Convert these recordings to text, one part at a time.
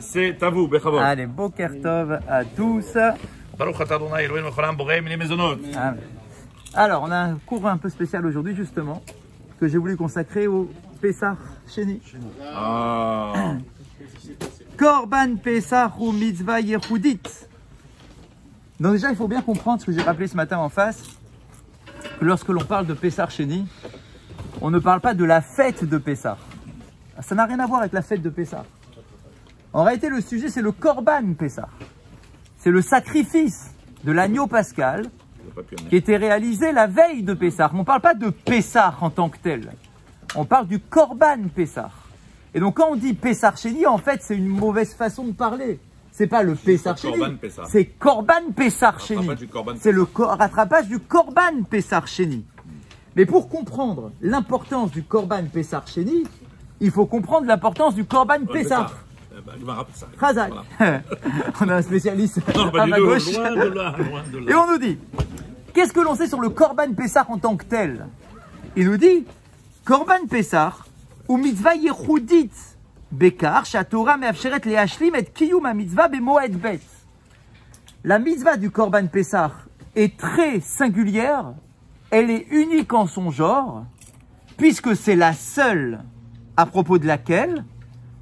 c'est à vous, Bechavot. Allez, Boker Tov à tous. Baruch atah Adonai Eloheinu melech haolam borei minim mezonot. Amen. Alors, on a un cours un peu spécial aujourd'hui, justement, que j'ai voulu consacrer au Pessah Sheni. Ah. Korban Pessah ou Mitzvah Yehudit. Donc déjà, il faut bien comprendre ce que j'ai rappelé ce matin en face, que lorsque l'on parle de Pessah Sheni, on ne parle pas de la fête de Pessah. Ça n'a rien à voir avec la fête de Pessah. En réalité, le sujet, c'est le Korban Pessah. C'est le sacrifice de l'agneau pascal qui était réalisé la veille de Pessah. On ne parle pas de Pessah en tant que tel. On parle du Korban Pessah. Et donc, quand on dit Pessah Sheni, en fait, c'est une mauvaise façon de parler. C'est pas le Pessah Sheni, c'est Korban Pessah Sheni. C'est le rattrapage du Korban Pessah Sheni. Mais pour comprendre l'importance du Korban Pessah Sheni, il faut comprendre l'importance du Korban Pessah. Chazak. On a un spécialiste à ma gauche. Et on nous dit, qu'est-ce que l'on sait sur le Korban Pessah en tant que tel? Il nous dit, Korban Pessah ou mitzvah yehudit bekar shatorah meafsheret leashlim et kiyum ha-mitzvah bemoed bet. La mitzvah du Korban Pessah est très singulière, elle est unique en son genre, puisque c'est la seule à propos de laquelle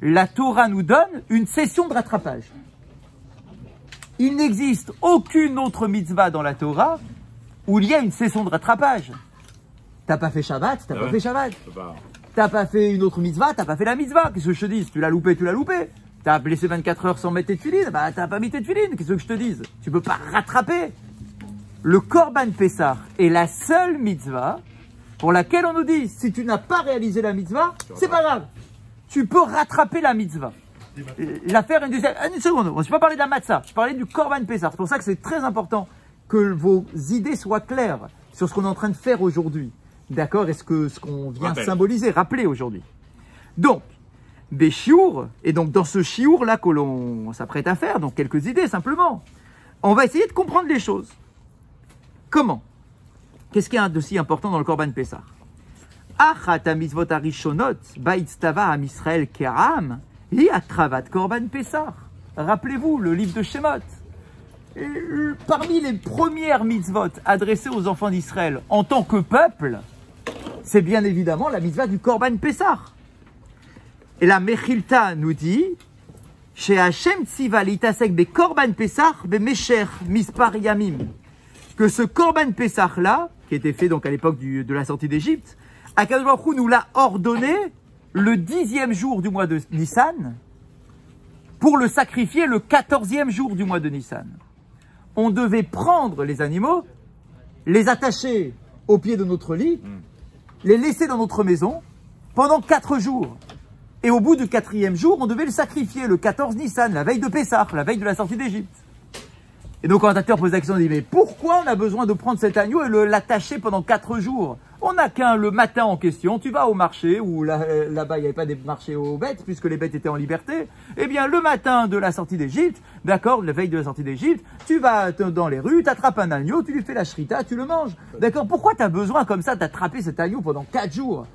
la Torah nous donne une session de rattrapage. Il n'existe aucune autre mitzvah dans la Torah où il y a une session de rattrapage. T'as pas fait Shabbat, t'as pas fait Shabbat. T'as pas fait une autre mitzvah, t'as pas fait la mitzvah. Qu'est-ce que je te dise? Tu l'as loupé, tu l'as loupé. T'as laissé 24 heures sans mettre tes tefilines, bah t'as pas mis tes tefilines. Qu'est-ce que je te dise? Tu peux pas rattraper. Le Korban Pessah est la seule mitzvah pour laquelle on nous dit, si tu n'as pas réalisé la mitzvah, c'est pas grave. Tu peux rattraper la mitzvah. L'affaire une seconde, je ne vais pas parler de la matzah, je parlais du Korban Pessah. C'est pour ça que c'est très important que vos idées soient claires sur ce qu'on est en train de faire aujourd'hui. D'accord? Est-ce que ce qu'on vient symboliser, rappeler aujourd'hui. Donc, des chiours, et donc dans ce chiour-là que l'on s'apprête à faire, donc quelques idées simplement, on va essayer de comprendre les choses. Comment? Qu'est-ce qu'il y a d'aussi important dans le Korban Pessah? Achat ha-mitzvot harishonot ba'itstava am Israël ke'am hi akravat Korban Pessah. Rappelez-vous le livre de Shemot. Parmi les premières mitzvot adressées aux enfants d'Israël en tant que peuple, c'est bien évidemment la mitzvah du Korban Pessah. Et la Mechilta nous dit chez Hashem tziva litasek be Korban Pessah be mesher mispar yamim, que ce Korban Pessah là, qui était fait donc à l'époque de la sortie d'Égypte, Akadosh Baruch Hu nous l'a ordonné le 10e jour du mois de Nissan pour le sacrifier le 14e jour du mois de Nissan. On devait prendre les animaux, les attacher au pied de notre lit, les laisser dans notre maison pendant 4 jours. Et au bout du 4e jour, on devait le sacrifier le 14 Nissan, la veille de Pessah, la veille de la sortie d'Égypte. Et donc, quand l'acteur pose la question, on dit, mais pourquoi on a besoin de prendre cet agneau et l'attacher pendant 4 jours? On n'a qu'un le matin en question, tu vas au marché, où là-bas il n'y avait pas des marchés aux bêtes, puisque les bêtes étaient en liberté. Eh bien, le matin de la sortie d'Égypte, d'accord, la veille de la sortie d'Égypte, tu vas dans les rues, tu attrapes un agneau, tu lui fais la shrita, tu le manges. D'accord? Pourquoi tu as besoin comme ça d'attraper cet agneau pendant 4 jours?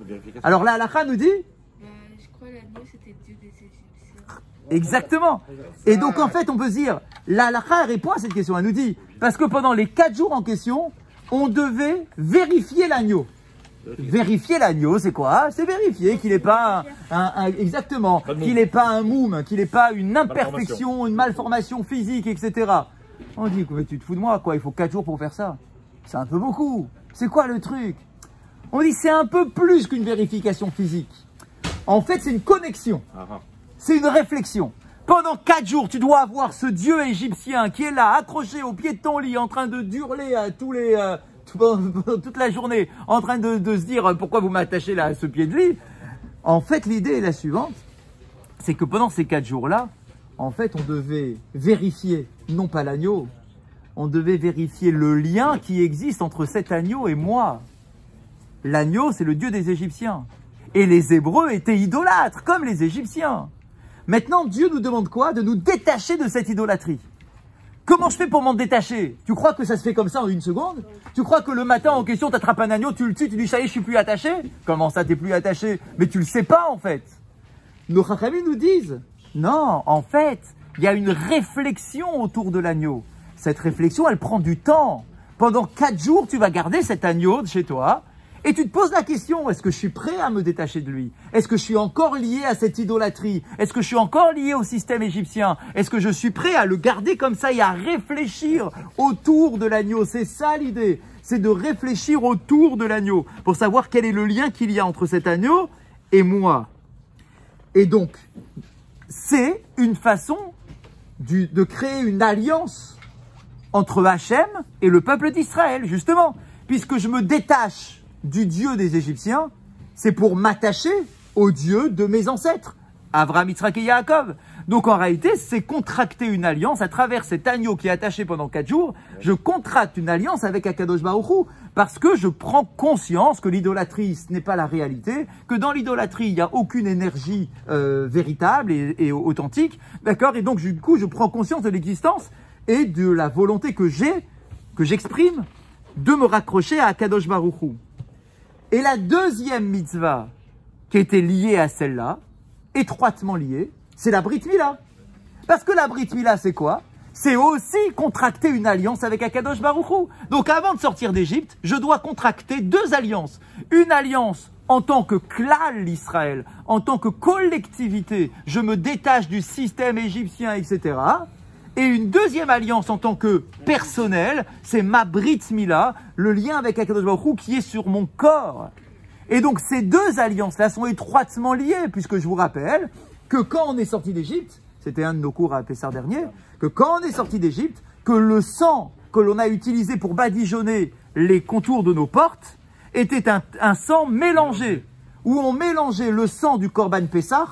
Alors là, Halakha nous dit? Je crois que l'agneau c'était Dieu des Égyptiens. Exactement. Et donc en fait, on peut se dire, la halakha répond à cette question. Elle nous dit, parce que pendant les 4 jours en question, on devait vérifier l'agneau. Vérifier l'agneau, c'est quoi? C'est vérifier qu'il n'est pas exactement, qu'il n'est pas un moum, qu'il n'est pas une imperfection, une malformation physique, etc. On dit, mais tu te fous de moi, quoi? Il faut 4 jours pour faire ça. C'est un peu beaucoup. C'est quoi le truc? On dit, c'est un peu plus qu'une vérification physique. En fait, c'est une connexion. C'est une réflexion. Pendant 4 jours, tu dois avoir ce dieu égyptien qui est là, accroché au pied de ton lit, en train de hurler à toute la journée, en train de se dire pourquoi vous m'attachez là à ce pied de lit. En fait, l'idée est la suivante, c'est que pendant ces 4 jours-là, en fait, on devait vérifier, non pas l'agneau, on devait vérifier le lien qui existe entre cet agneau et moi. L'agneau, c'est le dieu des Égyptiens. Et les Hébreux étaient idolâtres, comme les Égyptiens. Maintenant, Dieu nous demande quoi? De nous détacher de cette idolâtrie. Comment je fais pour m'en détacher? Tu crois que ça se fait comme ça en 1 seconde? Tu crois que le matin en question, tu attrapes un agneau, tu le tues, tu dis ça y est, je suis plus attaché? Comment ça, t'es plus attaché? Mais tu le sais pas en fait. Nos chachamim nous disent Non, en fait, il y a une réflexion autour de l'agneau. Cette réflexion, elle prend du temps. Pendant 4 jours, tu vas garder cet agneau chez toi et tu te poses la question, est-ce que je suis prêt à me détacher de lui? Est-ce que je suis encore lié à cette idolâtrie? Est-ce que je suis encore lié au système égyptien? Est-ce que je suis prêt à le garder comme ça et à réfléchir autour de l'agneau? C'est ça l'idée, c'est de réfléchir autour de l'agneau pour savoir quel est le lien qu'il y a entre cet agneau et moi. Et donc, c'est une façon de créer une alliance entre Hachem et le peuple d'Israël, justement. Puisque je me détache du Dieu des Égyptiens, c'est pour m'attacher au Dieu de mes ancêtres, Avraham, Yitzhak et Yaakov. Donc en réalité, c'est contracter une alliance à travers cet agneau qui est attaché pendant 4 jours. Je contracte une alliance avec Akadosh Baruch Hu parce que je prends conscience que l'idolâtrie, ce n'est pas la réalité, que dans l'idolâtrie, il n'y a aucune énergie véritable et authentique, d'accord? Et donc du coup, je prends conscience de l'existence et de la volonté que j'exprime de me raccrocher à Akadosh Baruch Hu. Et la deuxième mitzvah qui était liée à celle-là, étroitement liée, c'est la Brit Mila. Parce que la Brit Mila, c'est quoi? C'est aussi contracter une alliance avec Akadosh Baruch Hu. Donc avant de sortir d'Égypte, je dois contracter 2 alliances. Une alliance en tant que klal l'Israël, en tant que collectivité, je me détache du système égyptien, etc. Et une deuxième alliance en tant que personnel, c'est ma Brit Mila, le lien avec Akadosh Baruch Hu qui est sur mon corps. Et donc ces 2 alliances-là sont étroitement liées, puisque je vous rappelle que quand on est sorti d'Égypte, c'était un de nos cours à Pessah dernier, que quand on est sorti d'Égypte, que le sang que l'on a utilisé pour badigeonner les contours de nos portes était un sang mélangé, où on mélangeait le sang du Korban Pessah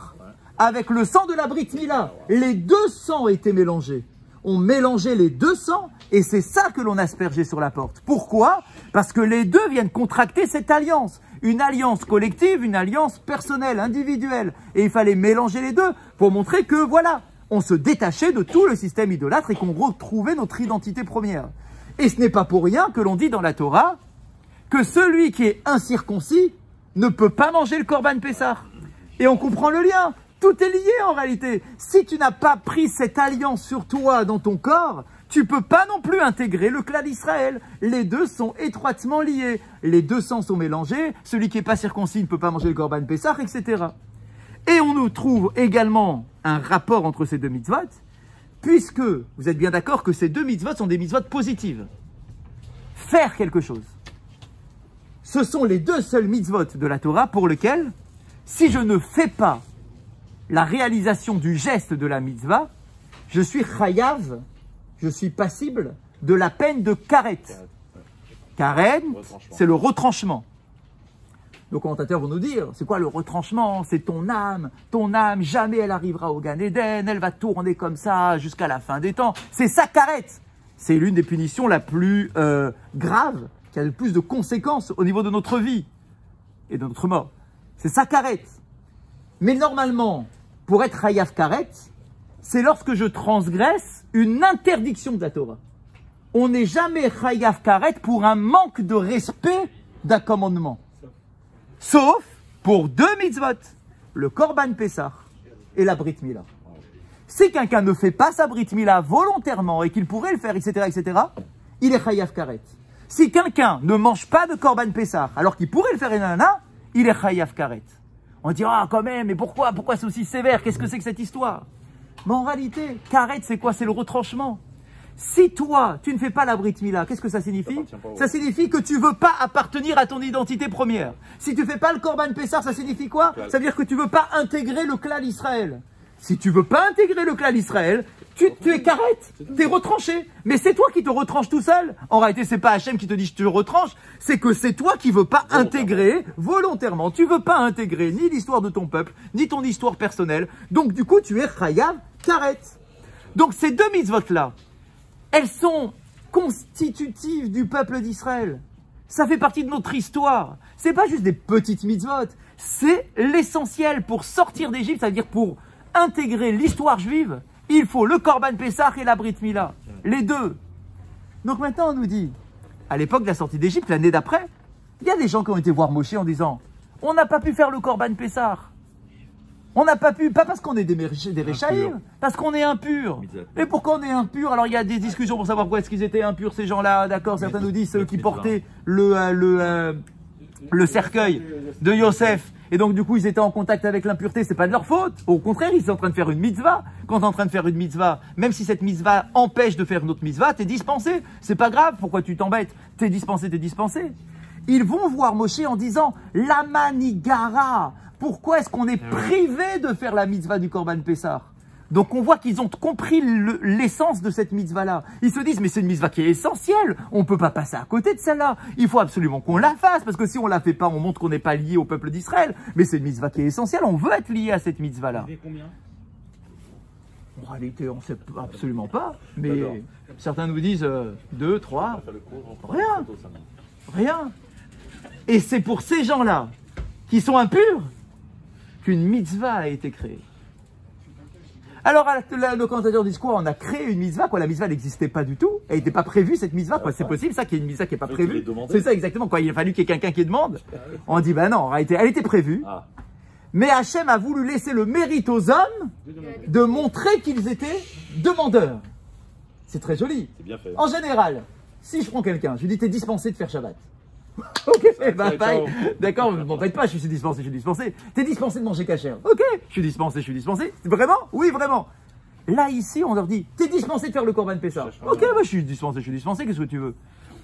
avec le sang de la Brit Mila. Les 2 sangs étaient mélangés. On mélangeait les 2 sangs et c'est ça que l'on aspergeait sur la porte. Pourquoi? Parce que les 2 viennent contracter cette alliance. Une alliance collective, une alliance personnelle, individuelle. Et il fallait mélanger les 2 pour montrer que voilà, on se détachait de tout le système idolâtre et qu'on retrouvait notre identité première. Et ce n'est pas pour rien que l'on dit dans la Torah que celui qui est incirconcis ne peut pas manger le Korban Pessah. Et on comprend le lien. Tout est lié en réalité. Si tu n'as pas pris cette alliance sur toi, dans ton corps, tu ne peux pas non plus intégrer le clan d'Israël. Les 2 sont étroitement liés. Les 2 sangs sont mélangés. Celui qui n'est pas circoncis ne peut pas manger le Korban Pessah, etc. Et on nous trouve également un rapport entre ces 2 mitzvot, puisque vous êtes bien d'accord que ces 2 mitzvot sont des mitzvot positives. Faire quelque chose. Ce sont les 2 seuls mitzvot de la Torah pour lesquels, si je ne fais pas la réalisation du geste de la mitzvah, je suis chayav, je suis passible de la peine de karet. Karet, c'est le retranchement. Nos commentateurs vont nous dire, c'est quoi le retranchement? C'est ton âme, jamais elle arrivera au Gan Eden, elle va tourner comme ça jusqu'à la fin des temps. C'est ça karet. C'est l'une des punitions la plus grave, qui a le plus de conséquences au niveau de notre vie et de notre mort. C'est ça karet. Mais normalement, pour être chayav karet, c'est lorsque je transgresse une interdiction de la Torah. On n'est jamais chayav karet pour un manque de respect d'un commandement. Sauf pour 2 mitzvot, le Korban Pessah et la Brit Mila. Si quelqu'un ne fait pas sa Brit Mila volontairement et qu'il pourrait le faire, etc., il est chayav karet. Si quelqu'un ne mange pas de Korban Pessah alors qu'il pourrait le faire, il est chayav karet. On dit, ah quand même, mais pourquoi c'est aussi sévère? Qu'est-ce que c'est que cette histoire? Mais en réalité, karet, c'est quoi? C'est le retranchement. Si toi, tu ne fais pas la Brit Mila, qu'est-ce que ça signifie? Ça signifie que tu ne veux pas appartenir à ton identité première. Si tu ne fais pas le Korban Pessah, ça signifie quoi? Ça veut dire que tu ne veux pas intégrer le clan d'Israël. Si tu ne veux pas intégrer le clan d'Israël, tu es karet, tu es retranché. Mais c'est toi qui te retranches tout seul. En réalité, c'est pas Hachem qui te dit je te retranche, c'est que c'est toi qui ne veux pas intégrer volontairement. Tu ne veux pas intégrer ni l'histoire de ton peuple, ni ton histoire personnelle. Donc du coup, tu es chayav karet. Donc ces 2 mitzvot-là, elles sont constitutives du peuple d'Israël. Ça fait partie de notre histoire. C'est pas juste des petites mitzvot. C'est l'essentiel pour sortir d'Égypte, c'est-à-dire pour intégrer l'histoire juive. Il faut le Korban Pessah et la Brit Mila. Les 2. Donc maintenant, on nous dit, à l'époque de la sortie d'Égypte, l'année d'après, il y a des gens qui ont été voir Moshe en disant, on n'a pas pu faire le Korban Pessah. On n'a pas pu, pas parce qu'on est des Réchaïm, parce qu'on est impurs. Et pourquoi on est impurs? Alors il y a des discussions pour savoir pourquoi est-ce qu'ils étaient impurs ces gens-là, d'accord? Certains nous disent ceux qui portaient le cercueil de Yosef. Et donc du coup ils étaient en contact avec l'impureté, c'est pas de leur faute. Au contraire, ils sont en train de faire une mitzvah. Quand tu es en train de faire une mitzvah, même si cette mitzvah empêche de faire une autre mitzvah, t'es dispensé. C'est pas grave, pourquoi tu t'embêtes? T'es dispensé, t'es dispensé. Ils vont voir Moshe en disant Lama Nigara. Pourquoi est-ce qu'on est privé de faire la mitzvah du Korban Pessah? Donc on voit qu'ils ont compris l'essence de cette mitzvah-là. Ils se disent, mais c'est une mitzvah qui est essentielle, on ne peut pas passer à côté de celle-là. Il faut absolument qu'on la fasse, parce que si on ne la fait pas, on montre qu'on n'est pas lié au peuple d'Israël. Mais c'est une mitzvah qui est essentielle, on veut être lié à cette mitzvah-là. Combien? En réalité, on ne sait absolument pas, mais certains nous disent 2, 3, rien, rien. Et c'est pour ces gens-là, qui sont impurs, qu'une mitzvah a été créée. Alors, nos commentateurs disent quoi? On a créé une mitzvah, quoi. La mitzvah n'existait pas du tout. Elle n'était pas prévue, cette mitzvah, quoi. C'est possible, ça, qu'il y ait une mitzvah qui n'est pas prévue. C'est ça, exactement, quoi. Il a fallu qu'il y ait quelqu'un qui demande. On dit, ben non, en réalité, elle était prévue. Mais Hachem a voulu laisser le mérite aux hommes de montrer qu'ils étaient demandeurs. C'est très joli. C'est bien fait. En général, si je prends quelqu'un, je lui dis, t'es dispensé de faire Shabbat. Ok, bah, d'accord, ne m'embête pas, je suis dispensé, T'es dispensé de manger cachère. Ok, je suis dispensé. Vraiment? Oui, vraiment. Là, ici, on leur dit, t'es dispensé de faire le Korban Pessah. Ok, bah, je suis dispensé, qu'est-ce que tu veux?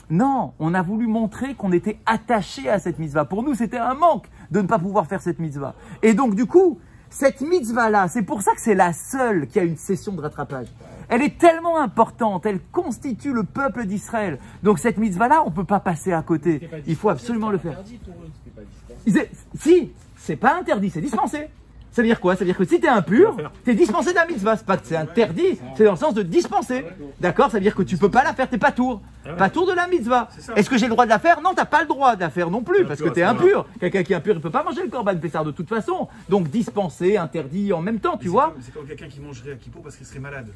Non, on a voulu montrer qu'on était attaché à cette mitzvah. Pour nous, c'était un manque de ne pas pouvoir faire cette mitzvah. Et donc, du coup, cette mitzvah-là, c'est pour ça que c'est la seule qui a une session de rattrapage. Elle est tellement importante, elle constitue le peuple d'Israël. Donc cette mitzvah-là, on ne peut pas passer à côté. Il faut absolument le faire. Si, c'est pas interdit, c'est dispensé. Ça veut dire quoi? Ça veut dire que si tu es impur, tu es dispensé de la mitzvah. C'est pas que c'est interdit, c'est dans le sens de dispenser. D'accord? Ça veut dire que tu ne peux pas la faire, tu n'es pas tour. Pas tour de la mitzvah. Est-ce que j'ai le droit de la faire? Non, tu n'as pas le droit de la faire non plus, parce que tu es impur. Quelqu'un qui est impur, il ne peut pas manger le Korban Pessah de toute façon. Donc dispensé, interdit en même temps, tu vois? C'est comme quelqu'un qui mangerait à Kippour parce qu'il serait malade.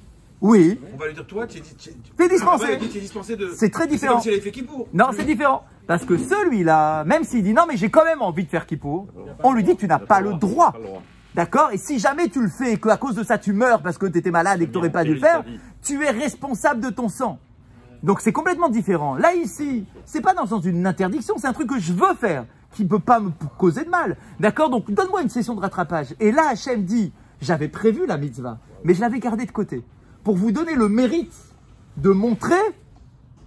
Oui. On va lui dire, toi, tu es dispensé. C'est très différent. C'est comme s'il avait fait Kippour. Non, c'est différent. Parce que celui-là, même s'il dit non, mais j'ai quand même envie de faire Kippour, on lui dit que tu n'as pas le droit. D'accord? Et si jamais tu le fais et qu'à cause de ça tu meurs parce que tu étais malade et que tu n'aurais pas dû le faire, tu es responsable de ton sang. Donc c'est complètement différent. Là, ici, c'est pas dans le sens d'une interdiction, c'est un truc que je veux faire, qui ne peut pas me causer de mal. D'accord? Donc donne-moi une session de rattrapage. Et là, Hachem dit, j'avais prévu la mitzvah, mais je l'avais gardée de côté. Pour vous donner le mérite de montrer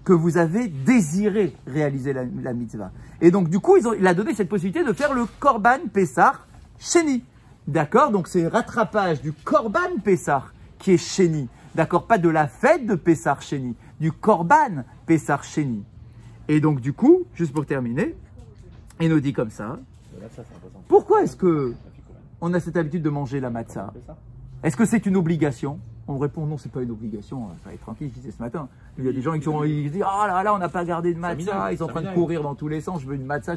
que vous avez désiré réaliser la mitzvah. Et donc, du coup, il a donné cette possibilité de faire le Korban Pessah Sheni. D'accord? Donc, c'est rattrapage du Korban Pessah qui est Sheni. D'accord? Pas de la fête de Pessah Sheni, du Korban Pessah Sheni. Et donc, du coup, juste pour terminer, il nous dit comme ça, pourquoi est-ce que on a cette habitude de manger la matzah? Est-ce que c'est une obligation? On répond non, c'est pas une obligation, ça va être tranquille, je disais ce matin. Il y a des gens qui disent oh là là, on n'a pas gardé de matzah, ils sont en train de courir dans tous les sens, je veux une matzah.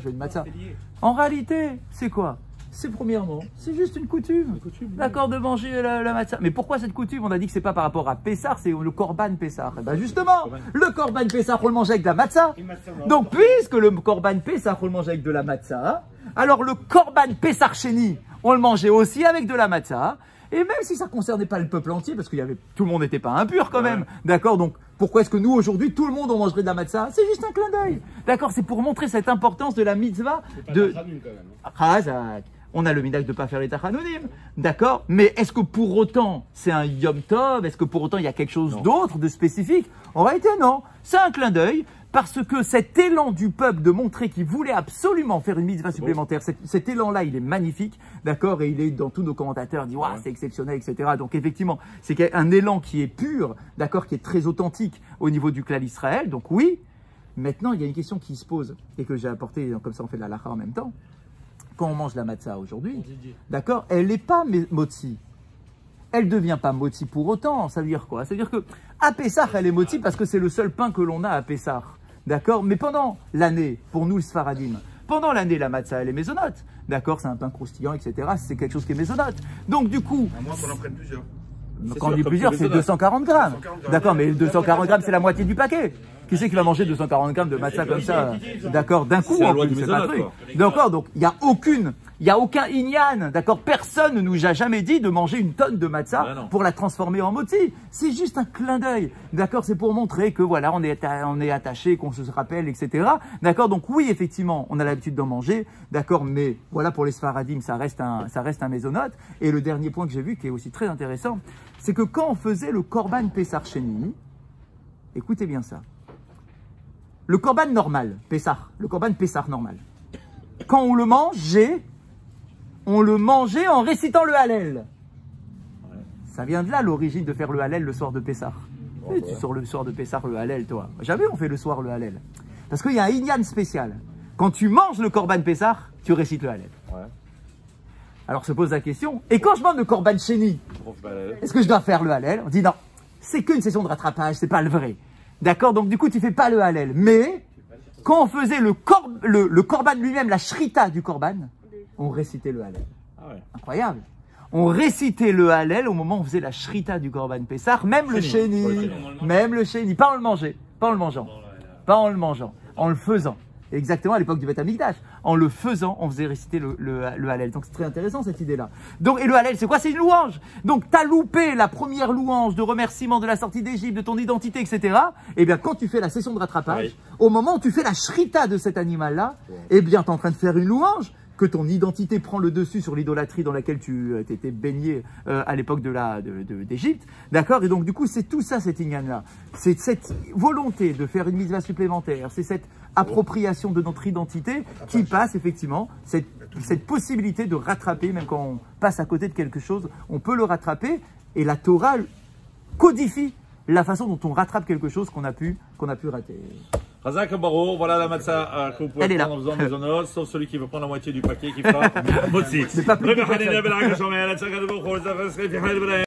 En réalité, c'est quoi? C'est premièrement, c'est juste une coutume. D'accord, de manger la matzah. Mais pourquoi cette coutume? On a dit que c'est pas par rapport à Pessah, c'est le Korban Pessah. Et ben justement, le Korban Pessah, on le mange avec de la matzah. Donc puisque le Korban Pessah, on le mange avec de la matzah, alors le Korban Pessah Sheni, on le mangeait aussi avec de la matzah. Et même si ça ne concernait pas le peuple entier, parce que tout le monde n'était pas impur quand même, d'accord? Donc pourquoi est-ce que nous aujourd'hui, tout le monde on mangerait de la matzah? C'est juste un clin d'œil, d'accord? C'est pour montrer cette importance de la mitzvah de Chazak. On a le minhag de ne pas faire les tachanounim, d'accord? Mais est-ce que pour autant c'est un yom tov? Est-ce que pour autant il y a quelque chose d'autre, de spécifique? En réalité non, c'est un clin d'œil. Parce que cet élan du peuple de montrer qu'il voulait absolument faire une mitzvah supplémentaire, cet élan-là, il est magnifique, d'accord? Et il est dans tous nos commentateurs, il dit, waouh, c'est exceptionnel, etc. Donc effectivement, c'est un élan qui est pur, d'accord, qui est très authentique au niveau du clan Israël. Donc oui, maintenant, il y a une question qui se pose et que j'ai apportée, comme ça on fait de la lacha en même temps. Quand on mange la matzah aujourd'hui, d'accord, elle n'est pas motzi. Elle ne devient pas motzi pour autant. Ça veut dire quoi? Ça veut dire que à Pessah, elle est motzi parce que c'est le seul pain que l'on a à Pessah. D'accord? Mais pendant l'année, pour nous, le Sfaradim, pendant l'année, la matzah, elle est mésonote. D'accord? C'est un pain croustillant, etc. C'est quelque chose qui est mésonote. Donc, du coup. À moins qu'on en prenne plusieurs. Quand on dit plusieurs, c'est 240 grammes. D'accord? Mais 240 grammes, c'est la moitié du paquet. Qui c'est qui va manger 240 grammes de matzah comme ça? D'accord? D'un coup, en plus, c'est pas un truc. D'accord? Donc, il n'y a aucune Il n'y a aucun inyan, d'accord? Personne ne nous a jamais dit de manger une tonne de matzah Ben non. pour la transformer en moti. C'est juste un clin d'œil, d'accord? C'est pour montrer que voilà, on est attaché, qu'on se rappelle, etc. D'accord? Donc oui, effectivement, on a l'habitude d'en manger, d'accord? Mais voilà, pour les Sfaradim, ça reste un mésonote. Et le dernier point que j'ai vu, qui est aussi très intéressant, c'est que quand on faisait le Korban Pessar Sheni, écoutez bien ça, le Korban normal, Pessar, le Korban Pessar normal, quand on le mangeait en récitant le Hallel. Ça vient de là l'origine de faire le Hallel le soir de Pessah. Et tu sors le soir de Pessah le Hallel, toi. Jamais on fait le soir le Hallel. Parce qu'il y a un inyan spécial. Quand tu manges le Korban Pessah, tu récites le Hallel. Ouais. Alors se pose la question, et quand je mange le Korban Sheni, est-ce que je dois faire le Hallel? On dit non, c'est qu'une session de rattrapage, c'est pas le vrai. D'accord? Donc du coup, tu fais pas le Hallel. Mais quand on faisait le Korban lui-même, la Shrita du Korban, on récitait le Hallel. Ah ouais. Incroyable. On récitait le Hallel au moment où on faisait la Shrita du Korban Pessah, même le Sheni, même le Sheni, pas en le manger, pas en le mangeant, pas en le mangeant, en le faisant. Exactement, à l'époque du Beth Amikdash. En le faisant, on faisait réciter le Hallel. Donc c'est très intéressant cette idée-là. Donc, et le Hallel, c'est quoi? C'est une louange. Donc tu as loupé la première louange de remerciement de la sortie d'Égypte, de ton identité, etc. Eh bien, quand tu fais la session de rattrapage, au moment où tu fais la shrita de cet animal-là, eh bien, tu es en train de faire une louange, que ton identité prend le dessus sur l'idolâtrie dans laquelle tu étais baigné à l'époque d'Égypte. D'accord? Et donc, du coup, c'est tout ça, cet inyan-là. C'est cette volonté de faire une mitzvah supplémentaire. C'est cette appropriation de notre identité qui passe, effectivement, cette possibilité de rattraper, même quand on passe à côté de quelque chose, on peut le rattraper. Et la Torah codifie la façon dont on rattrape quelque chose qu'on a pu rater. Razak Baro, voilà la matzah que vous pouvez Elle est là. prendre en faisant des zonos, sauf celui qui veut prendre la moitié du paquet qui fera motzi. Mais pas plus de